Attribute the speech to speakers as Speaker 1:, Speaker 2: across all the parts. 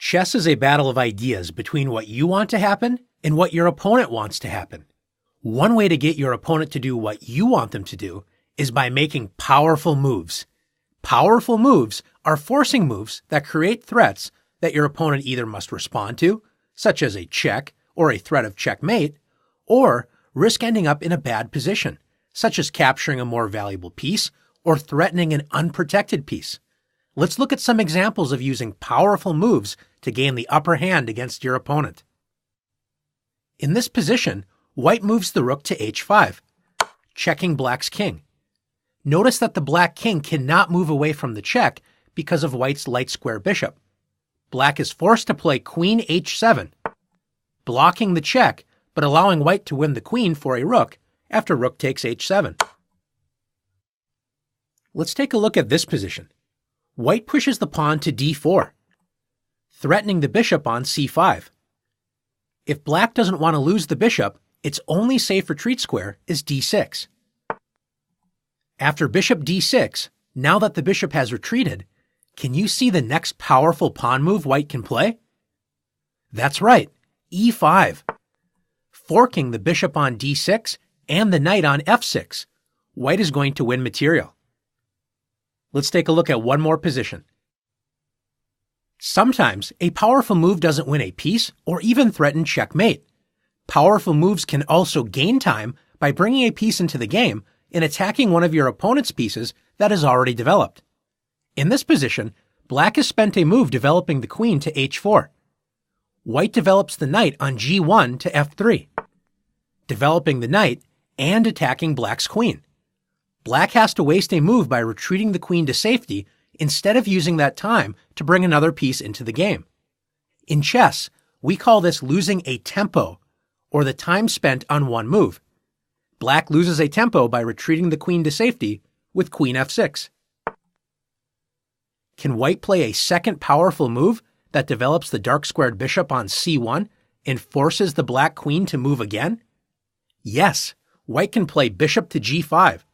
Speaker 1: Chess is a battle of ideas between what you want to happen and what your opponent wants to happen. One way to get your opponent to do what you want them to do is by making powerful moves. Powerful moves are forcing moves that create threats that your opponent either must respond to, such as a check or a threat of checkmate, or risk ending up in a bad position, such as capturing a more valuable piece or threatening an unprotected piece. Let's look at some examples of using powerful moves to gain the upper hand against your opponent. In this position, white moves the rook to h5, checking black's king. Notice that the black king cannot move away from the check because of white's light square bishop. Black is forced to play queen h7, blocking the check but allowing white to win the queen for a rook after rook takes h7. Let's take a look at this position. White pushes the pawn to d4, threatening the bishop on c5. If black doesn't want to lose the bishop, its only safe retreat square is d6. After bishop d6, now that the bishop has retreated, can you see the next powerful pawn move white can play? That's right, e5. Forking the bishop on d6 and the knight on f6, white is going to win material. Let's take a look at one more position. Sometimes a powerful move doesn't win a piece or even threaten checkmate. Powerful moves can also gain time by bringing a piece into the game and attacking one of your opponent's pieces that is already developed. In this position, black has spent a move developing the queen to h4. White develops the knight on g1 to f3, developing the knight and attacking black's queen. Black has to waste a move by retreating the queen to safety instead of using that time to bring another piece into the game. In chess, we call this losing a tempo, or the time spent on one move. Black loses a tempo by retreating the queen to safety with queen f6. Can white play a second powerful move that develops the dark squared bishop on c1 and forces the black queen to move again? Yes, white can play bishop to g5,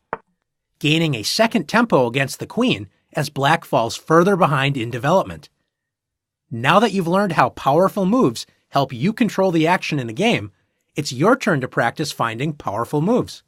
Speaker 1: gaining a second tempo against the queen as black falls further behind in development. Now that you've learned how powerful moves help you control the action in a game, it's your turn to practice finding powerful moves.